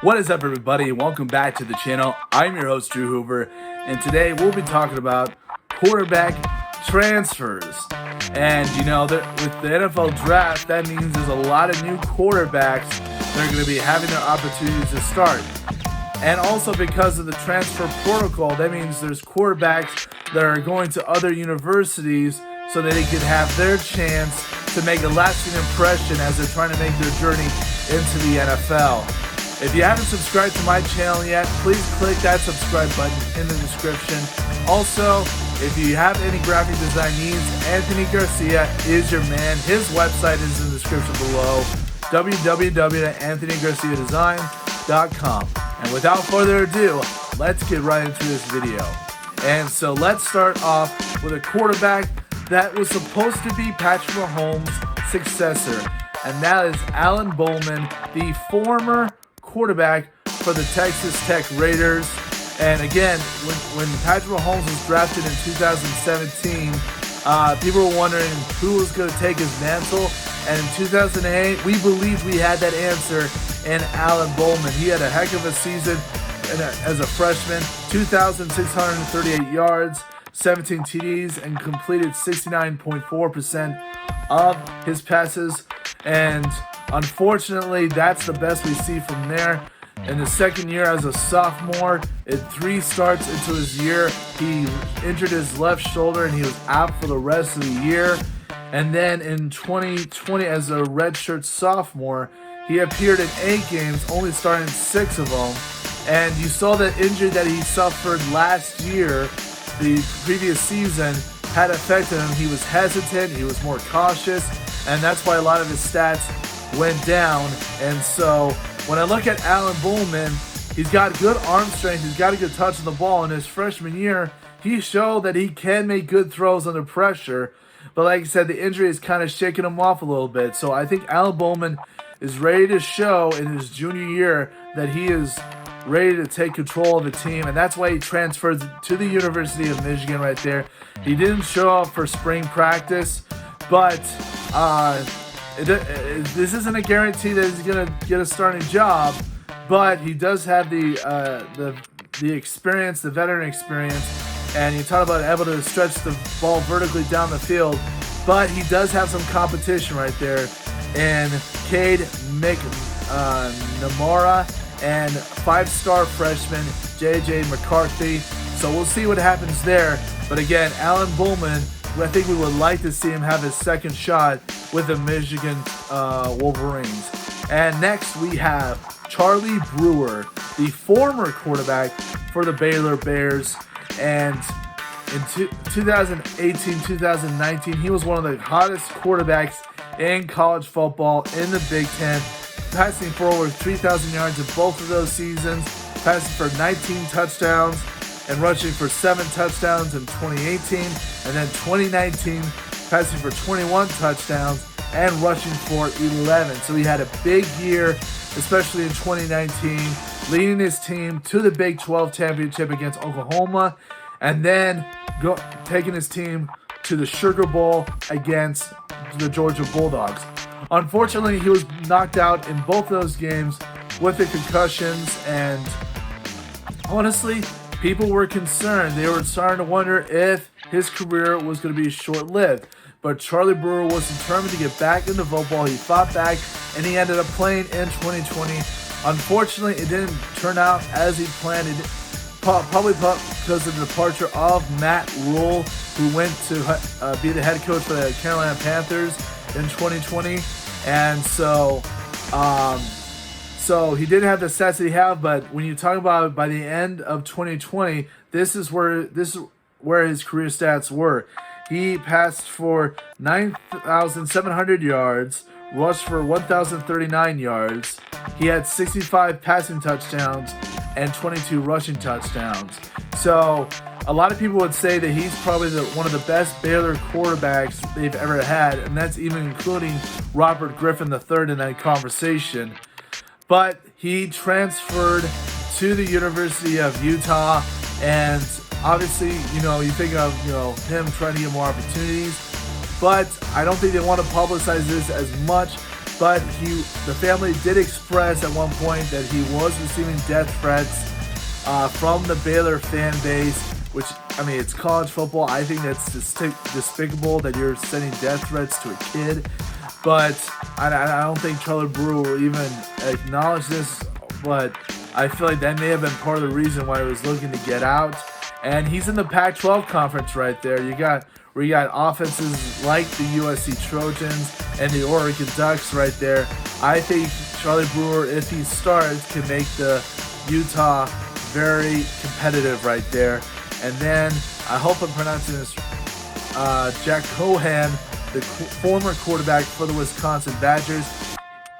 What is up, everybody? Welcome back to the channel. I'm your host, Drew Hoover, and today we'll be talking about quarterback transfers. And with the NFL draft, that means there's a lot of new quarterbacks that are going to be having their opportunities to start. And also because of the transfer protocol, that means there's quarterbacks that are going to other universities so that they can have their chance to make a lasting impression as they're trying to make their journey into the NFL. If you haven't subscribed to my channel yet, please click that subscribe button in the description. Also, if you have any graphic design needs, Anthony Garcia is your man. His website is in the description below, www.anthonygarciadesign.com. And without further ado, let's get right into this video. And so let's start off with a quarterback that was supposed to be Patrick Mahomes' successor, and that is Alan Bulman, the former quarterback for the Texas Tech Raiders. And again, when Patrick Mahomes was drafted in 2017, people were wondering who was going to take his mantle. And in 2008, we believed we had that answer in Alan Bulman. He had a heck of a season as a freshman, 2,638 yards, 17 TDs, and completed 69.4% of his passes. And unfortunately, that's the best we see from there. In the second year as a sophomore, in 3 starts into his year, he injured his left shoulder and he was out for the rest of the year. And then in 2020, as a redshirt sophomore, he appeared in 8 games, only starting 6 of them. And you saw the injury that he suffered last year, the previous season, had affected him. He was hesitant, he was more cautious, and that's why a lot of his stats went down. And so when I look at Alan Bulman, he's got good arm strength, he's got a good touch on the ball. In his freshman year, he showed that he can make good throws under pressure. But like I said, the injury is kind of shaking him off a little bit. So I think Alan Bulman is ready to show in his junior year that he is ready to take control of the team, and that's why he transferred to the University of Michigan right there. He didn't show up for spring practice, but this isn't a guarantee that he's going to get a starting job, but he does have the experience, the veteran experience, and you talk about able to stretch the ball vertically down the field, but he does have some competition right there in Cade McNamara and 5-star freshman J.J. McCarthy. So we'll see what happens there. But again, Alan Bulman, I think we would like to see him have his second shot with the Michigan Wolverines. And next we have Charlie Brewer, the former quarterback for the Baylor Bears. And in 2018-2019, he was one of the hottest quarterbacks in college football in the Big Ten, passing for over 3,000 yards in both of those seasons, passing for 19 touchdowns and rushing for 7 touchdowns in 2018, and then 2019 passing for 21 touchdowns and rushing for 11. So he had a big year, especially in 2019, leading his team to the Big 12 championship against Oklahoma, and then taking his team to the Sugar Bowl against the Georgia Bulldogs. Unfortunately, he was knocked out in both those games with the concussions, and honestly, people were concerned. They were starting to wonder if his career was going to be short-lived. But Charlie Brewer was determined to get back into football. He fought back, and he ended up playing in 2020. Unfortunately, it didn't turn out as he planned. It probably because of the departure of Matt Rule, who went to be the head coach for the Carolina Panthers in 2020. And so he didn't have the stats that he had, but when you talk about by the end of 2020, this is where his career stats were. He passed for 9,700 yards, rushed for 1,039 yards. He had 65 passing touchdowns and 22 rushing touchdowns. So a lot of people would say that he's probably one of the best Baylor quarterbacks they've ever had, and that's even including Robert Griffin III in that conversation. But he transferred to the University of Utah, and obviously, you think of him trying to get more opportunities, but I don't think they want to publicize this as much. but the family did express at one point that he was receiving death threats from the Baylor fan base, which, I mean, it's college football. I think that's despicable that you're sending death threats to a kid. But I don't think Charlie Brewer will even acknowledge this, but I feel like that may have been part of the reason why he was looking to get out. And he's in the Pac-12 conference right there. You got offenses like the USC Trojans and the Oregon Ducks right there. I think Charlie Brewer, if he starts, can make the Utah very competitive right there. And then, I hope I'm pronouncing this, Jack Cohan, the former quarterback for the Wisconsin Badgers.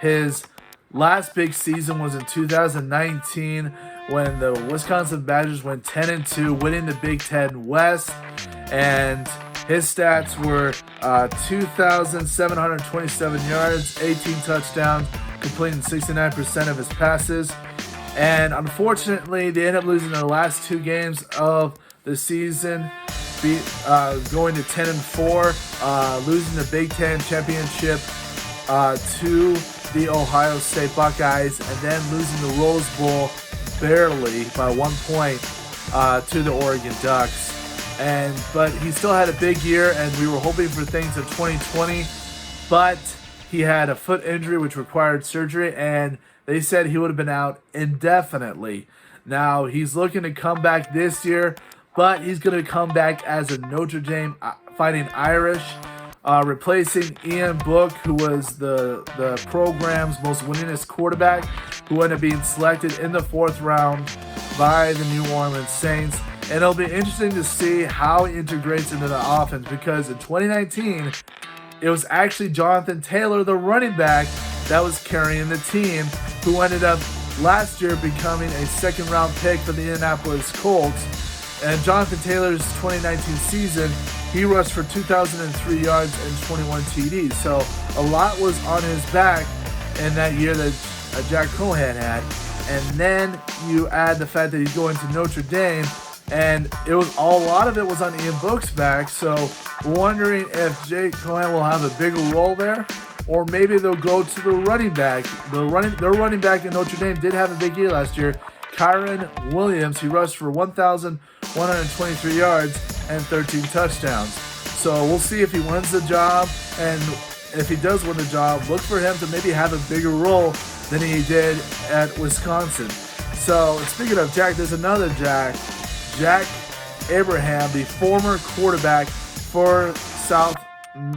His last big season was in 2019 when the Wisconsin Badgers went 10-2, winning the Big Ten West. And his stats were 2,727 yards, 18 touchdowns, completing 69% of his passes. And unfortunately, they ended up losing their last 2 games of the season, going to 10-4, losing the Big Ten championship to the Ohio State Buckeyes, and then losing the Rose Bowl barely by 1 point to the Oregon Ducks. But he still had a big year, and we were hoping for things in 2020, but he had a foot injury which required surgery, and they said he would have been out indefinitely. Now, he's looking to come back this year, but he's going to come back as a Notre Dame Fighting Irish, replacing Ian Book, who was the program's most winningest quarterback, who ended up being selected in the 4th round by the New Orleans Saints. And it'll be interesting to see how he integrates into the offense, because in 2019, it was actually Jonathan Taylor, the running back, that was carrying the team, who ended up last year becoming a 2nd-round pick for the Indianapolis Colts. And Jonathan Taylor's 2019 season, he rushed for 2,003 yards and 21 TDs. So a lot was on his back in that year that Jack Cohan had. And then you add the fact that he's going to Notre Dame, and a lot of it was on Ian Book's back. So we're wondering if Jake Cohan will have a bigger role there, or maybe they'll go to the running back. Their running back in Notre Dame did have a big year last year. Kyron Williams, he rushed for 1,123 yards and 13 touchdowns. So we'll see if he wins the job, and if he does win the job, look for him to maybe have a bigger role than he did at Wisconsin. So speaking of Jack, there's another Jack Abraham, the former quarterback for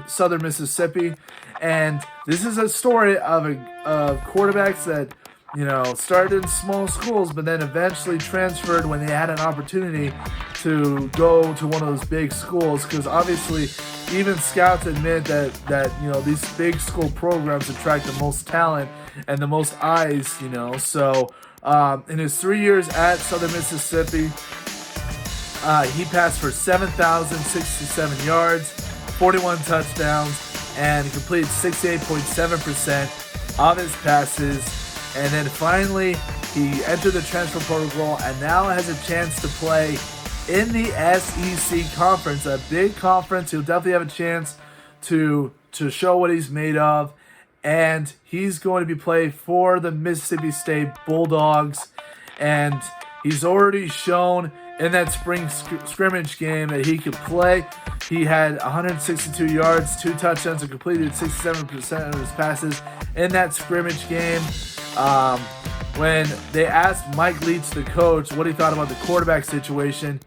Southern Mississippi. And this is a story of quarterbacks that, started in small schools, but then eventually transferred when they had an opportunity to go to one of those big schools. Because obviously, even scouts admit that these big school programs attract the most talent and the most eyes. So in his 3 years at Southern Mississippi, he passed for 7,067 yards, 41 touchdowns, and completed 68.7% of his passes. And then finally, he entered the transfer protocol and now has a chance to play in the SEC conference, a big conference. He'll definitely have a chance to show what he's made of. And he's going to be playing for the Mississippi State Bulldogs. And he's already shown in that spring scrimmage game that he could play. He had 162 yards, 2 touchdowns, and completed 67% of his passes in that scrimmage game. When they asked Mike Leach, the coach, what he thought about the quarterback situation,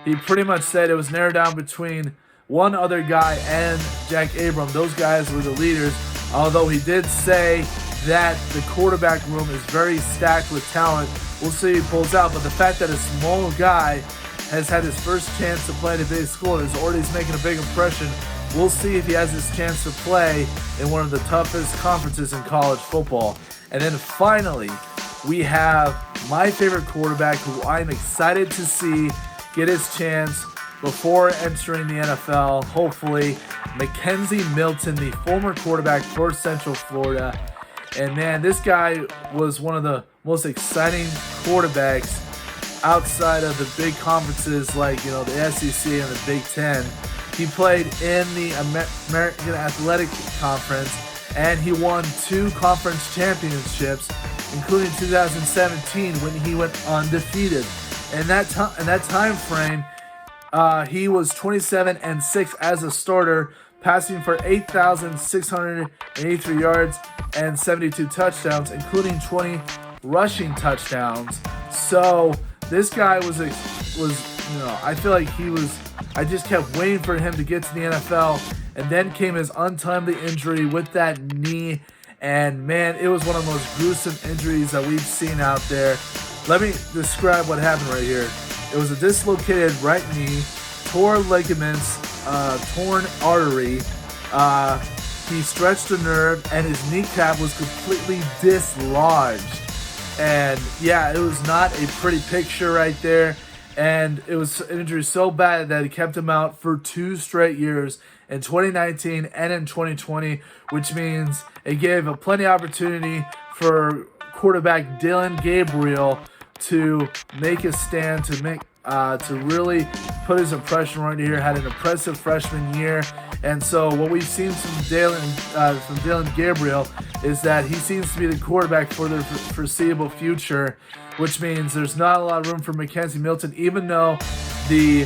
he pretty much said it was narrowed down between one other guy and Jack Abraham. Those guys were the leaders, although he did say that the quarterback room is very stacked with talent. We'll see if he pulls out, but the fact that a small guy has had his first chance to play at a big school is already making a big impression. We'll see if he has his chance to play in one of the toughest conferences in college football. And then finally, we have my favorite quarterback, who I'm excited to see get his chance before entering the NFL, hopefully, Mackenzie Milton, the former quarterback for Central Florida. And man, this guy was one of the most exciting quarterbacks outside of the big conferences like, the SEC and the Big Ten. He played in the American Athletic Conference, and he won 2 conference championships, including 2017 when he went undefeated. In that time frame, he was 27-6 as a starter, passing for 8,683 yards and 72 touchdowns, including 20 rushing touchdowns. So this guy was I feel like I just kept waiting for him to get to the NFL, and then came his untimely injury with that knee. And man, it was one of the most gruesome injuries that we've seen out there. Let me describe what happened right here. It was a dislocated right knee, tore ligaments, torn artery. He stretched a nerve, and his kneecap was completely dislodged. And yeah, it was not a pretty picture right there. And it was an injury so bad that it kept him out for 2 straight years, in 2019 and in 2020, which means it gave a plenty of opportunity for quarterback Dillon Gabriel to make a stand, to really put his impression right here. Had an impressive freshman year, and so what we've seen from Dillon Gabriel is that he seems to be the quarterback for the foreseeable future, which means there's not a lot of room for Mackenzie Milton, even though the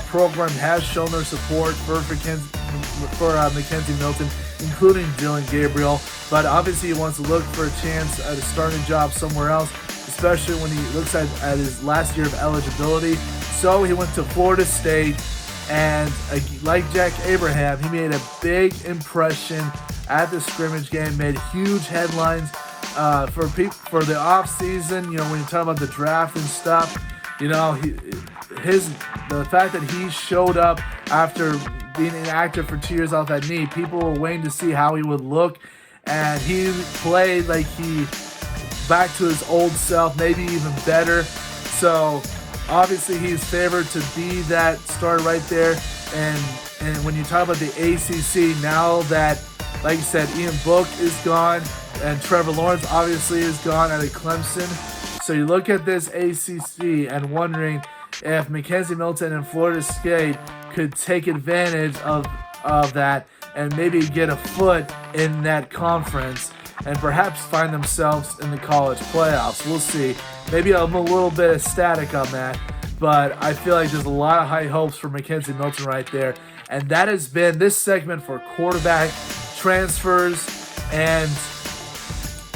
program has shown their support for Mackenzie Milton, including Dillon Gabriel. But obviously he wants to look for a chance at a starting job somewhere else, especially when he looks at his last year of eligibility. So he went to Florida State, and like Jack Abraham, he made a big impression at the scrimmage game, made huge headlines for the off season. When you're talking about the draft and stuff, the fact that he showed up after being inactive for 2 years off that knee, people were waiting to see how he would look, and he played like he back to his old self, maybe even better. So obviously he's favored to be that star right there. And when you talk about the ACC, now that, like you said, Ian Book is gone and Trevor Lawrence obviously is gone out of Clemson. So you look at this ACC and wondering if Mackenzie Milton and Florida State could take advantage of that and maybe get a foot in that conference and perhaps find themselves in the college playoffs. We'll see. Maybe I'm a little bit ecstatic on that, but I feel like there's a lot of high hopes for Mackenzie Milton right there. And that has been this segment for quarterback transfers. And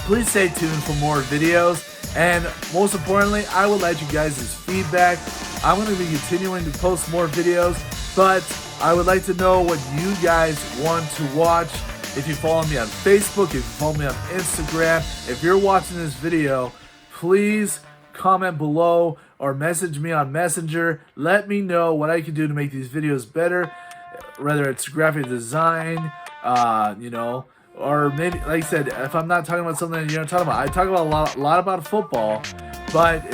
please stay tuned for more videos. And most importantly, I would like you guys' feedback. I'm going to be continuing to post more videos, but I would like to know what you guys want to watch. If you follow me on Facebook, if you follow me on Instagram, if you're watching this video, please comment below or message me on Messenger. Let me know what I can do to make these videos better, whether it's graphic design, or maybe, like I said, if I'm not talking about something that you're not talking about, I talk about a lot about football, but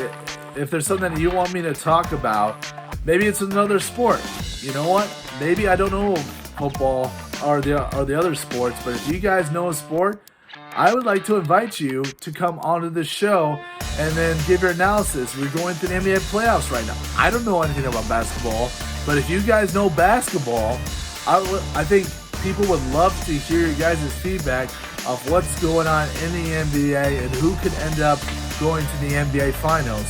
if there's something that you want me to talk about, maybe it's another sport. You know what? Maybe I don't know football or the other sports, but if you guys know a sport, I would like to invite you to come onto the show and then give your analysis. We're going through the NBA playoffs right now. I don't know anything about basketball, but if you guys know basketball, I think people would love to hear your guys' feedback of what's going on in the NBA and who could end up going to the NBA Finals.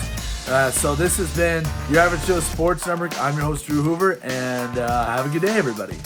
So this has been your Average Joe Sports Network. I'm your host, Drew Hoover, and have a good day, everybody.